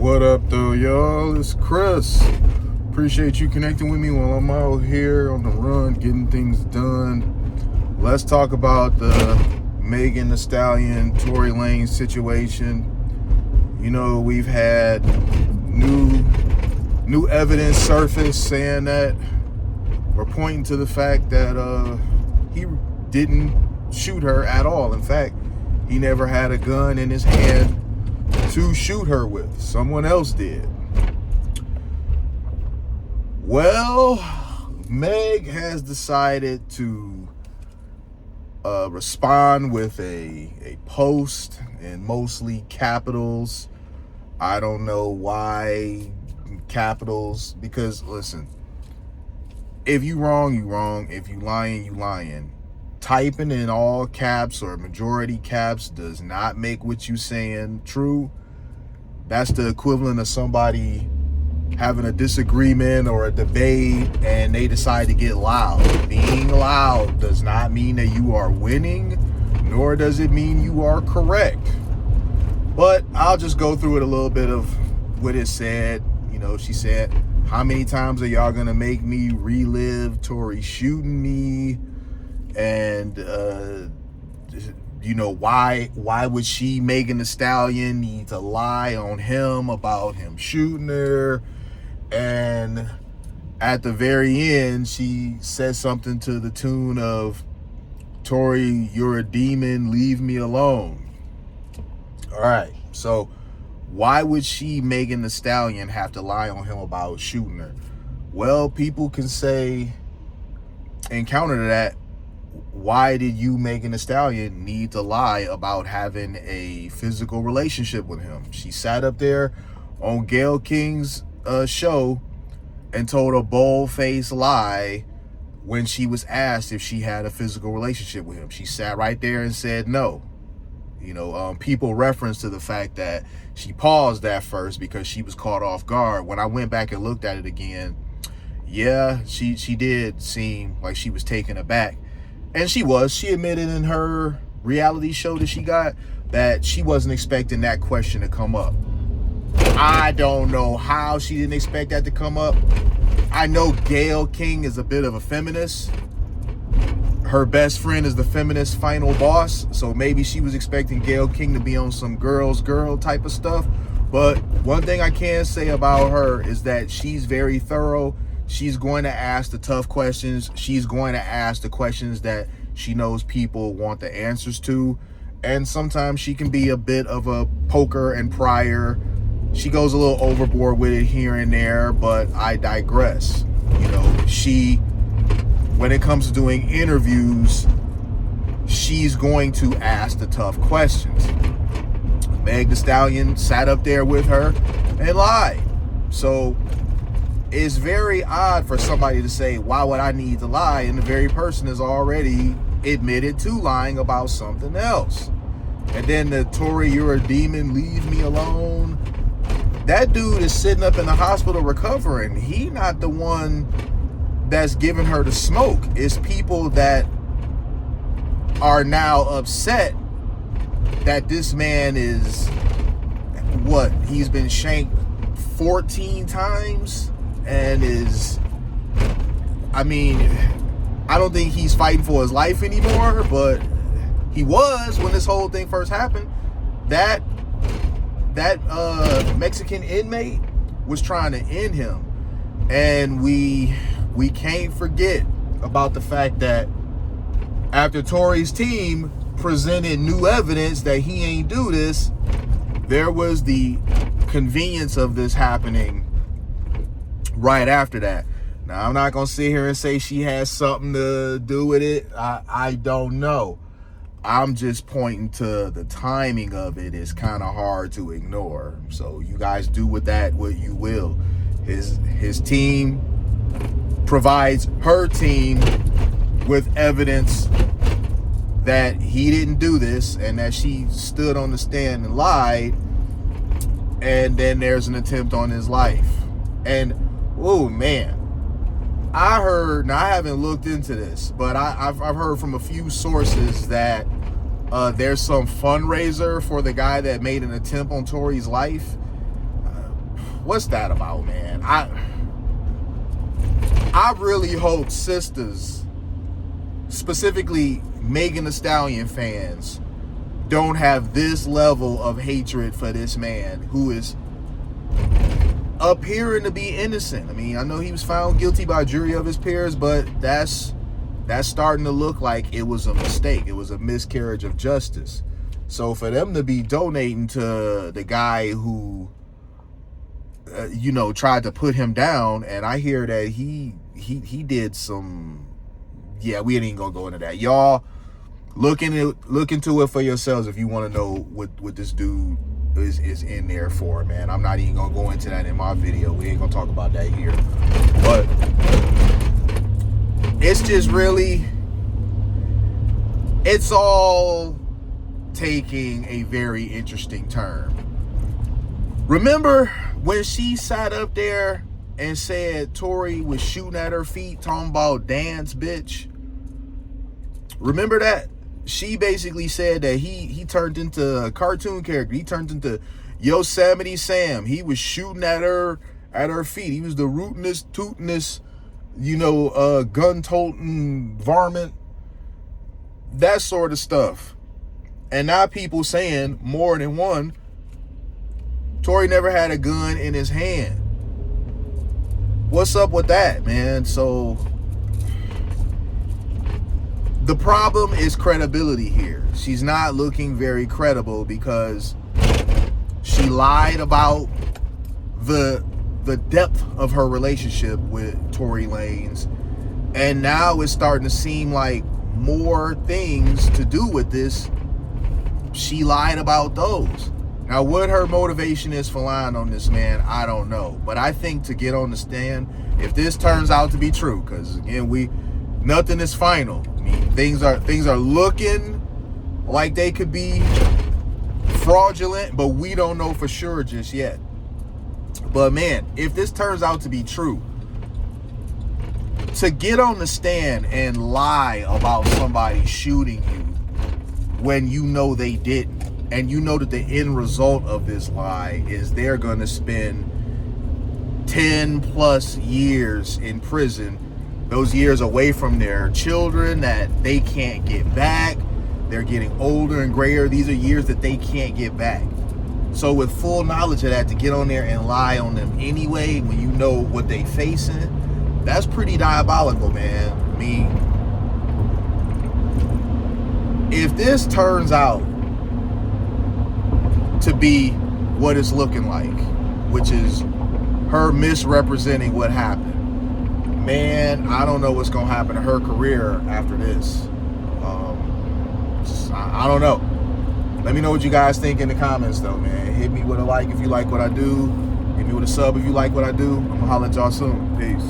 What up though, y'all? It's Chris. Appreciate you connecting with me while I'm out here on the run getting things done. Let's talk about the Meg Thee Stallion, Tory Lanez situation. You know, we've had new evidence surface saying that, or pointing to the fact that he didn't shoot her at all. In fact, he never had a gun in his hand to shoot her with. Someone else did. Well, Meg has decided to respond with a post in mostly capitals. I don't know why capitals, because listen, if you wrong, you wrong. If you lying, you lying. Typing in all caps or majority caps does not make what you saying true. That's the equivalent of somebody having a disagreement or a debate and they decide to get loud. Being loud does not mean that you are winning, nor does it mean you are correct. But I'll just go through it a little bit of what it said. You know, she said, "How many times are y'all gonna make me relive Tory shooting me? And you know, why would she, Meg Thee Stallion, need to lie on him about him shooting her?" And at the very end, she said something to the tune of, "Tory, you're a demon, leave me alone." All right, so why would she, Meg Thee Stallion, have to lie on him about shooting her? Well, people can say and counter to that, why did you, Meg Thee Stallion, need to lie about having a physical relationship with him? She sat up there on Gayle King's show and told a bold-faced lie when she was asked if she had a physical relationship with him. She sat right there and said no. You know, people reference to the fact that she paused at first because she was caught off guard. When I went back and looked at it again, yeah, she did seem like she was taken aback. And she admitted in her reality show that she got that she wasn't expecting that question to come up. I don't know how she didn't expect that to come up. I know Gayle King is a bit of a feminist. Her best friend is the feminist final boss. So maybe she was expecting Gayle King to be on some girl type of stuff. But one thing I can say about her is that she's very thorough. She's going to ask the tough questions. She's going to ask the questions that she knows people want the answers to. And sometimes she can be a bit of a poker and prior. She goes a little overboard with it here and there, but I digress. You know, when it comes to doing interviews, she's going to ask the tough questions. Meg Thee Stallion sat up there with her and lied. So it's very odd for somebody to say, why would I need to lie? And the very person has already admitted to lying about something else. And then the Tory, you're a demon, leave me alone. That dude is sitting up in the hospital recovering. He not the one that's giving her the smoke. It's people that are now upset that this man is, he's been shanked 14 times. And I don't think he's fighting for his life anymore, but he was when this whole thing first happened. That Mexican inmate was trying to end him. And we can't forget about the fact that after Tory's team presented new evidence that he ain't do this, there was the convenience of this happening right after that. Now, I'm not gonna sit here and say she has something to do with it. I don't know. I'm just pointing to the timing of it is kind of hard to ignore. So you guys do with that what you will. His team provides her team with evidence that he didn't do this and that she stood on the stand and lied, and then there's an attempt on his life. And oh man, I heard, now I haven't looked into this, but I've heard from a few sources that there's some fundraiser for the guy that made an attempt on Tory's life. what's that about, man? I really hope sisters, specifically Megan Thee Stallion fans, don't have this level of hatred for this man who is appearing to be innocent. I mean, I know he was found guilty by a jury of his peers, but that's starting to look like it was a mistake. It was a miscarriage of justice. So for them to be donating to the guy who, tried to put him down, and I hear that he did some, yeah, we ain't even gonna go into that. Y'all look into it for yourselves if you want to know what this dude is in there for, man. I'm not even gonna go into that in my video. We ain't gonna talk about that here. But it's just really, it's all taking a very interesting turn. Remember when she sat up there and said Tory was shooting at her feet, talking about dance, bitch? Remember that? She basically said that he turned into a cartoon character. He turned into Yosemite Sam. He was shooting at her feet. He was the rootinest, tootinest, gun-toting varmint. That sort of stuff. And now people saying, more than one, Tory never had a gun in his hand. What's up with that, man? So the problem is credibility here. She's not looking very credible because she lied about the depth of her relationship with Tory Lanez, and now it's starting to seem like more things to do with this. She lied about those. Now, what her motivation is for lying on this man, I don't know. But I think to get on the stand, if this turns out to be true, because again, nothing is final. I mean, things are looking like they could be fraudulent, but we don't know for sure just yet. But man, if this turns out to be true, to get on the stand and lie about somebody shooting you when you know they didn't, and you know that the end result of this lie is they're going to spend 10 plus years in prison, those years away from their children that they can't get back. They're getting older and grayer. These are years that they can't get back. So with full knowledge of that, to get on there and lie on them anyway, when you know what they facing, that's pretty diabolical, man. I mean, if this turns out to be what it's looking like, which is her misrepresenting what happened, man, I don't know what's gonna happen to her career after this. I don't know. Let me know what you guys think in the comments though, man. Hit me with a like if you like what I do. Hit me with a sub if you like what I do. I'm gonna holler at y'all soon. Peace.